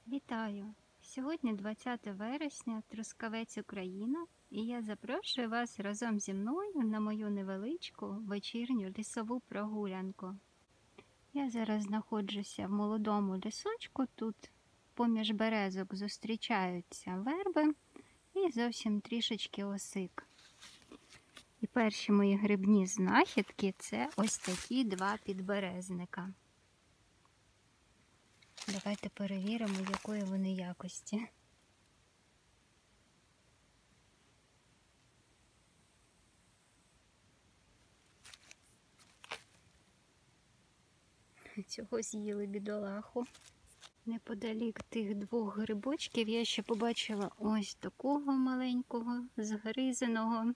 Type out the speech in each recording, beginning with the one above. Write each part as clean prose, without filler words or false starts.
Вітаю! Сьогодні 20 вересня, Трускавець, Україна, і я запрошую вас разом зі мною на мою невеличку вечірню лісову прогулянку. Я зараз знаходжуся в молодому лісочку, тут поміж березок зустрічаються верби і зовсім трішечки осик. І перші мої грибні знахідки – це ось такі два підберезника. Давайте перевіримо, якої вони якості. Цього з'їли бідолаху. Неподалік тих двох грибочків я ще побачила ось такого маленького, згризеного.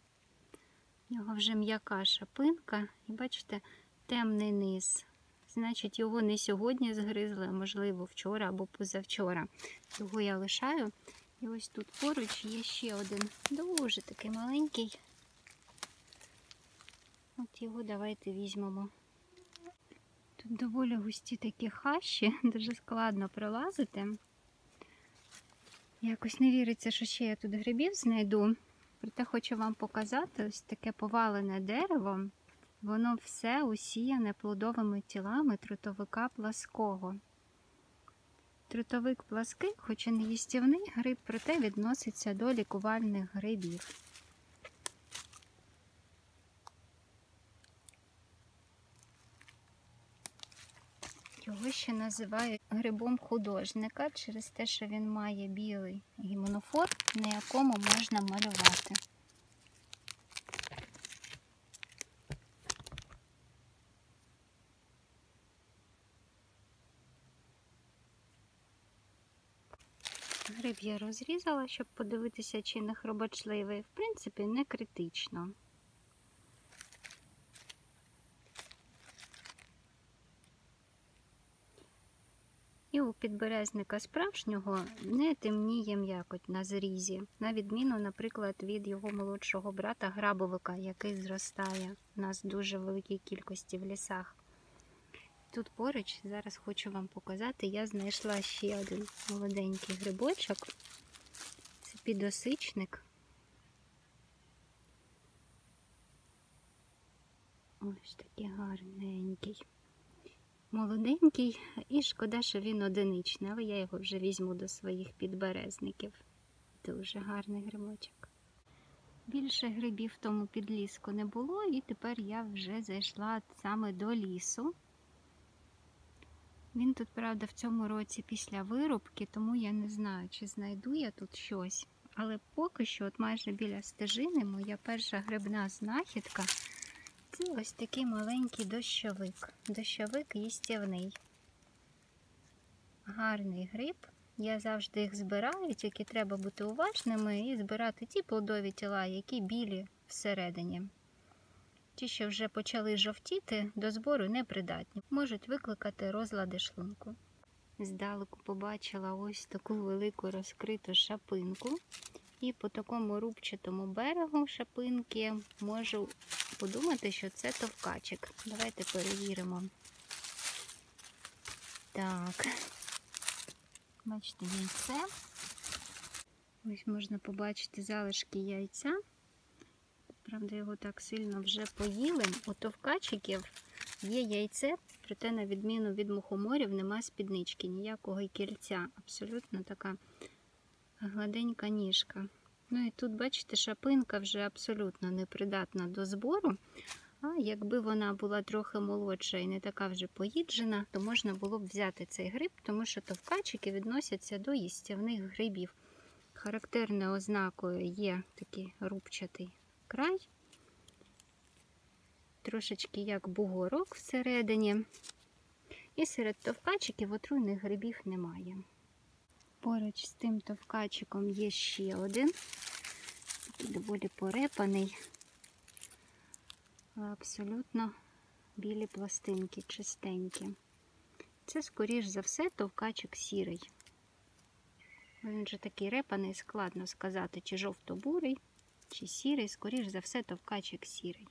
У нього вже м'яка шапинка і бачите, темний низ. Значить, його не сьогодні згризли, а можливо вчора або позавчора. Його я лишаю. І ось тут поруч є ще один дуже такий маленький. От його давайте візьмемо. Тут доволі густі такі хащі, дуже складно пролазити. Якось не віриться, що ще я тут грибів знайду. Проте хочу вам показати ось таке повалене дерево. Воно все усіяне плодовими тілами трутовика плаского. Трутовик плаский, хоч і не їстівний гриб, проте відноситься до лікувальних грибів. Його ще називають грибом художника через те, що він має білий гіменофор, на якому можна малювати. Гриб я розрізала, щоб подивитися, чи не хробочливий. В принципі, не критично. І у підберезника справжнього не темніє м'якоть на зрізі, на відміну, наприклад, від його молодшого брата грабовика, який зростає у нас в дуже великій кількості в лісах. Тут поруч, зараз хочу вам показати, я знайшла ще один молоденький грибочок. Це підосичник. Ось такий гарненький. Молоденький, і шкода, що він одиничний, але я його вже візьму до своїх підберезників. Дуже гарний грибочок. Більше грибів в тому підліску не було, і тепер я вже зайшла саме до лісу. Він тут, правда, в цьому році після вирубки, тому я не знаю, чи знайду я тут щось. Але поки що, от майже біля стежини, моя перша грибна знахідка – це ось такий маленький дощовик. Дощовик їстівний. Гарний гриб. Я завжди їх збираю, тільки треба бути уважними і збирати ті плодові тіла, які білі всередині. Ті, що вже почали жовтіти, до збору непридатні. Можуть викликати розлади шлунку. Здалеку побачила ось таку велику розкриту шапинку. І по такому рубчатому берегу шапинки можу подумати, що це товкачик. Давайте перевіримо. Так. Бачите, яйце. Ось можна побачити залишки яйця. Правда, його так сильно вже поїли. У товкачиків є яйце, проте на відміну від мухоморів нема спіднички, ніякого кільця. Абсолютно така гладенька ніжка. Ну і тут, бачите, шапинка вже абсолютно непридатна до збору. А якби вона була трохи молодша і не така вже поїджена, то можна було б взяти цей гриб, тому що товкачики відносяться до їстівних грибів. Характерною ознакою є такий рубчатий край. Трошечки як бугорок всередині. І серед товкачиків отруйних грибів немає. Поруч з тим товкачиком є ще один. Такий доволі порепаний. Абсолютно білі пластинки, чистенькі. Це, скоріш за все, товкачик сірий. Він же такий репаний, складно сказати, чи жовто-бурий, чи сірий. Скоріш за все, товкачик сірий.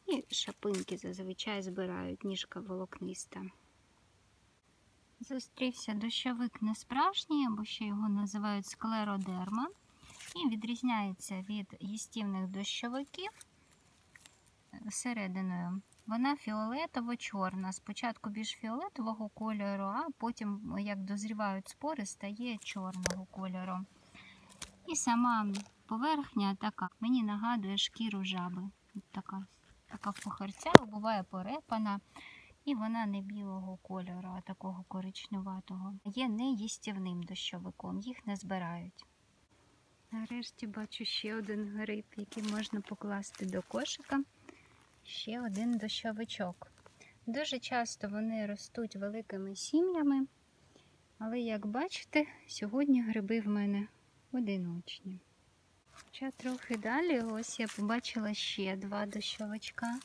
І шапинки зазвичай збирають, ніжка волокниста. Зустрівся дощовик несправжній, або ще його називають склеродерма. І відрізняється від їстівних дощовиків серединою. Вона фіолетово-чорна. Спочатку більш фіолетового кольору, а потім, як дозрівають спори, стає чорного кольору. І сама поверхня така, мені нагадує шкіру жаби. Така в пухарцях, буває порепана. І вона не білого кольору, а такого коричневатого. Є неїстівним дощовиком, їх не збирають. Нарешті бачу ще один гриб, який можна покласти до кошика. Ще один дощовичок. Дуже часто вони ростуть великими сім'ями, але, як бачите, сьогодні гриби в мене одиночні. Хоча трохи далі, ось я побачила ще два дощовичка.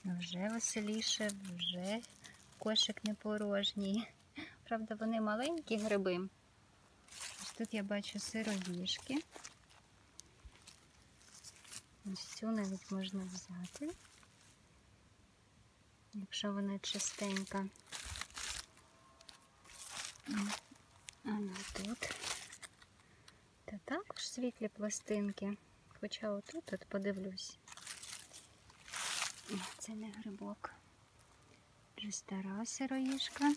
Вже веселіше, вже кошик не порожній. Правда, вони маленькі гриби. Ось тут я бачу сироїжки. Ось цю навіть можна взяти, якщо вона чистенька. А ну тут. Та також світлі пластинки. Хоча отут, от подивлюсь. Це не грибок. Вже стара сироїжка.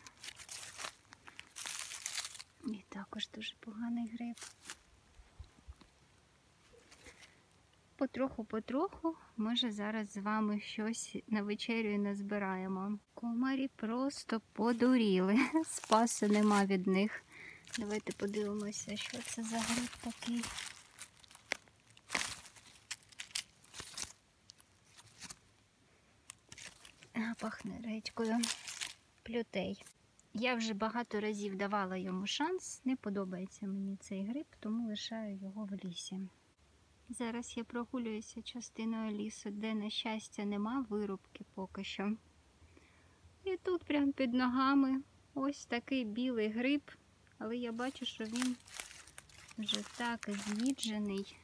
І також дуже поганий гриб. Потроху, може зараз з вами щось на вечерю і назбираємо. Комарі просто подуріли. Спасу нема від них. Давайте подивимося, що це за гриб такий. Пахне редькою. Плютей. Я вже багато разів давала йому шанс. Не подобається мені цей гриб, тому лишаю його в лісі. Зараз я прогулююся частиною лісу, де, на щастя, нема вирубки поки що. І тут прямо під ногами ось такий білий гриб. Але я бачу, що він вже так з'їджений.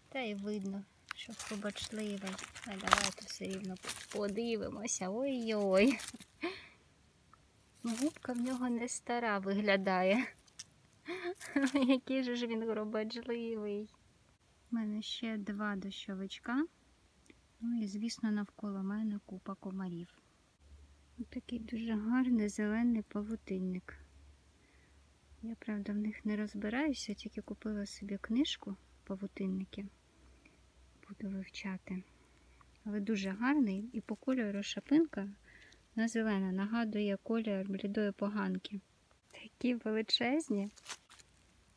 Та й видно, що побачливий. А давайте все рівно подивимося. Ой-ой. Губка в нього не стара виглядає. Який же ж він гробаджливий. У мене ще два дощовичка. Ну і, звісно, навколо мене купа комарів. Ось такий дуже гарний зелений павутинник. Я, правда, в них не розбираюся, тільки купила собі книжку павутинники. Буду вивчати. Але дуже гарний і по кольору шапинка на зелена. Нагадує колір блідої поганки. Такі величезні.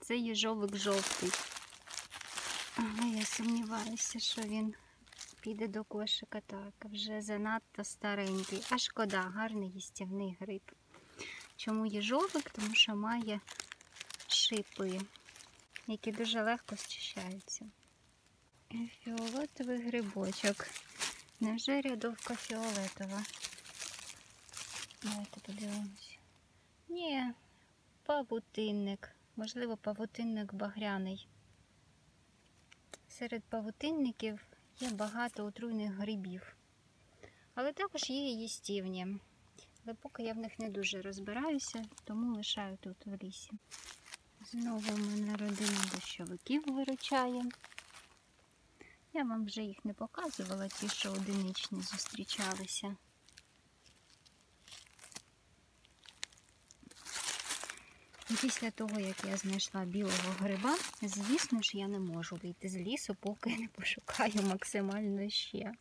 Це їжовик жовтий. Але я сумніваюся, що він піде до кошика. Так, вже занадто старенький. А шкода, гарний їстівний гриб. Чому їжовик? Тому що має шипи, які дуже легко зчищаються. І фіолетовий грибочок. Невже рядовка фіолетова? Давайте подивимось. Ні, павутинник. Можливо, павутинник багряний. Серед павутинників є багато отруйних грибів. Але також є і їстівні. Але поки я в них не дуже розбираюся, тому лишаю тут в лісі. Знову в мене родина дощовиків виручає. Я вам вже їх не показувала, ті, що одиничні зустрічалися. І після того, як я знайшла білого гриба, звісно ж, я не можу вийти з лісу, поки не пошукаю максимально ще.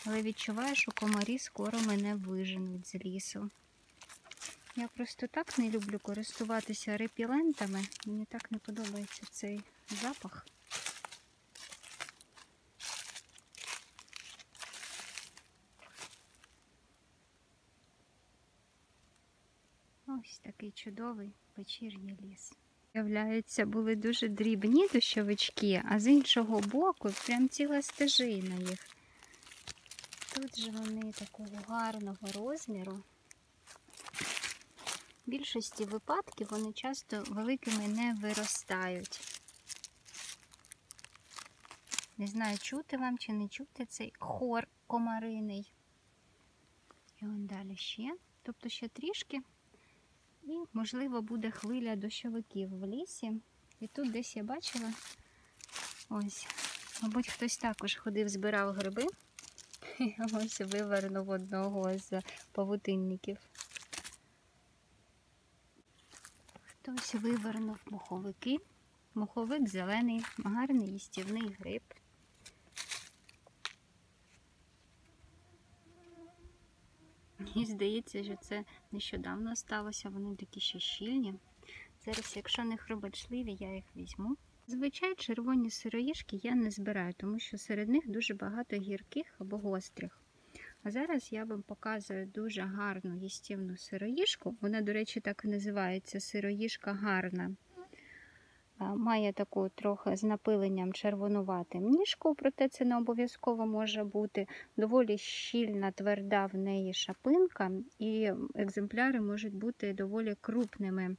Але відчуваю, що комарі скоро мене виженуть з лісу. Я просто так не люблю користуватися репілентами. Мені так не подобається цей запах. Ось такий чудовий вечірній ліс. Виявляється, були дуже дрібні дощовички, а з іншого боку прям ціла стежина їх. Тут же вони такого гарного розміру. В більшості випадків вони часто великими не виростають. Не знаю, чути вам чи не чути цей хор комариний. І он далі ще. Тобто ще трішки. І, можливо, буде хвиля дощовиків в лісі. І тут десь я бачила, ось, мабуть, хтось також ходив, збирав гриби. І ось вивернув одного з павутинників. Хтось вивернув моховики. Моховик зелений, гарний їстівний гриб. Мені здається, що це нещодавно сталося, вони такі ще щільні. Зараз, якщо не хробачливі, я їх візьму. Зазвичай червоні сироїжки я не збираю, тому що серед них дуже багато гірких або гострих. А зараз я вам показую дуже гарну їстівну сироїжку. Вона, до речі, так і називається сироїжка гарна. Має таку трохи з напиленням червонуватим ніжку, проте це не обов'язково може бути. Доволі щільна, тверда в неї шапинка, і екземпляри можуть бути доволі крупними.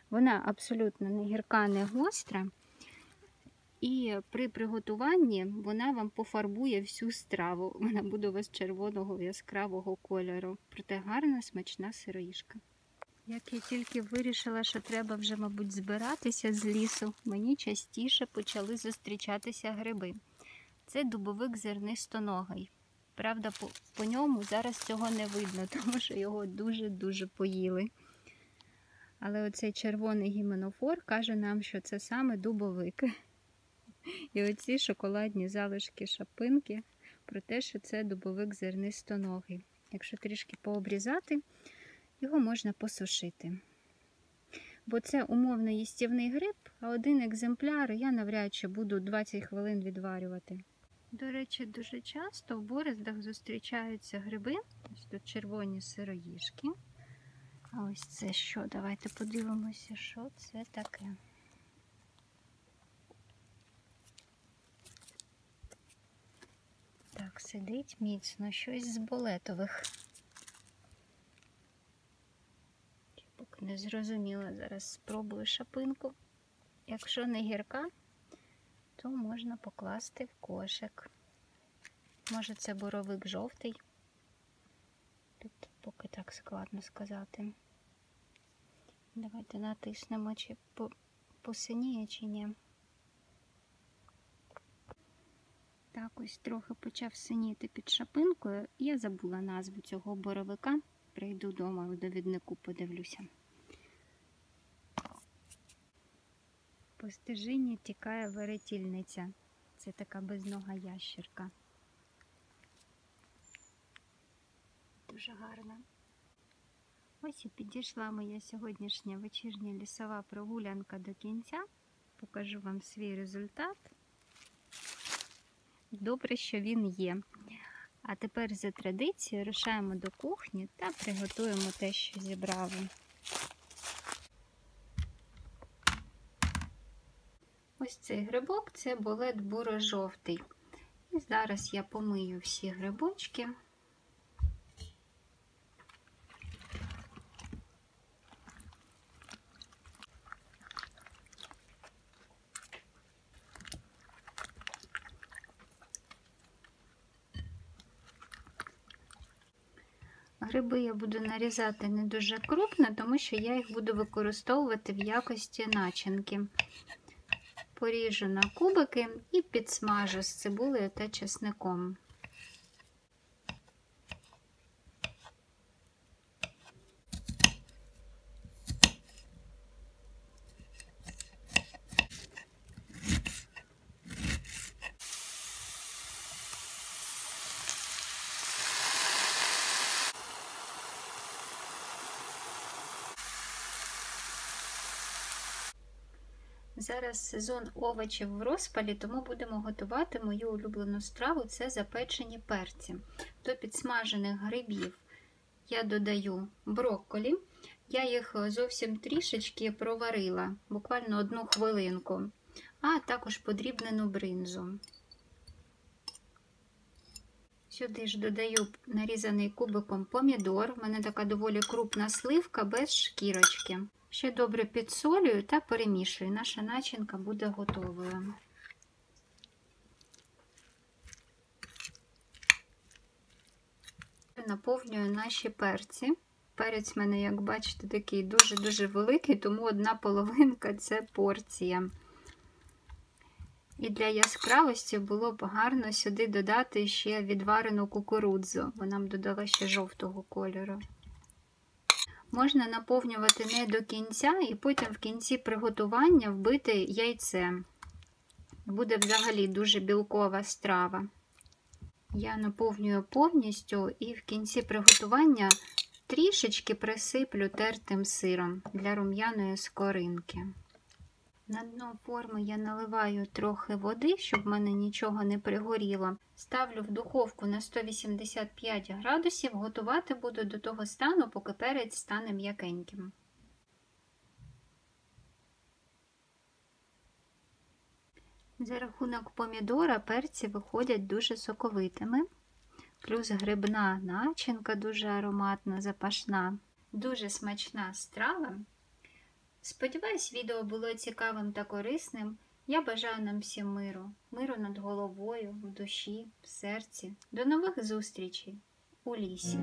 Вона абсолютно не гірка, не гостра. І при приготуванні вона вам пофарбує всю страву. Вона буде у вас червоного яскравого кольору. Проте гарна, смачна сироїжка. Як я тільки вирішила, що треба вже, мабуть, збиратися з лісу, мені частіше почали зустрічатися гриби. Це дубовик зернистоногий. Правда, по ньому зараз цього не видно, тому що його дуже-дуже поїли. Але оцей червоний гіменофор каже нам, що це саме дубовик. І оці шоколадні залишки шапинки про те, що це дубовик зернистоногий. Якщо трішки пообрізати, його можна посушити. Бо це умовно їстівний гриб, а один екземпляр я навряд чи буду 20 хвилин відварювати. До речі, дуже часто в бороздах зустрічаються гриби. Ось тут червоні сироїжки. А ось це що? Давайте подивимося, що це таке. Так, сидить міцно, щось з болетових. Поки не зрозуміла, зараз спробую шапинку. Якщо не гірка, то можна покласти в кошик. Може, це боровик жовтий. Тут поки так складно сказати. Давайте натиснемо, чи посиніє, чи ні. Так, ось трохи почав синіти під шапинкою. Я забула назву цього боровика. Прийду вдома, в довіднику подивлюся. По стежині тікає веретільниця. Це така безнога ящерка. Дуже гарна. Ось і підійшла моя сьогоднішня вечірня лісова прогулянка до кінця. Покажу вам свій результат. Добре, що він є. А тепер за традицією рушаємо до кухні та приготуємо те, що зібрали. Ось цей грибок – це болет буро-жовтий. І зараз я помию всі грибочки. Гриби я буду нарізати не дуже крупно, тому що я їх буду використовувати в якості начинки. Поріжу на кубики і підсмажу з цибулею та чесником. Зараз сезон овочів в розпалі, тому будемо готувати мою улюблену страву – це запечені перці. До підсмажених грибів я додаю брокколі. Я їх зовсім трішечки проварила, буквально 1 хвилинку, а також подрібнену бринзу. Сюди ж додаю нарізаний кубиком помідор. У мене така доволі крупна сливка без шкірочки. Ще добре підсолюю та перемішую. Наша начинка буде готовою. наповнюю наші перці. Перець в мене, як бачите, такий дуже-дуже великий, тому 1/2 – це порція. І для яскравості було б гарно сюди додати ще відварену кукурудзу. Вона б додала ще жовтого кольору. Можна наповнювати не до кінця і потім в кінці приготування вбити яйце. Буде взагалі дуже білкова страва. Я наповнюю повністю і в кінці приготування трішечки присиплю тертим сиром для рум'яної скоринки. На дно форми я наливаю трохи води, щоб в мене нічого не пригоріло. Ставлю в духовку на 185 градусів, готувати буду до того стану, поки перець стане м'якеньким. За рахунок помідора перці виходять дуже соковитими. Плюс грибна начинка дуже ароматна, запашна. Дуже смачна страва. Сподіваюсь, відео було цікавим та корисним. Я бажаю нам всім миру. Миру над головою, в душі, в серці. До нових зустрічей у лісі.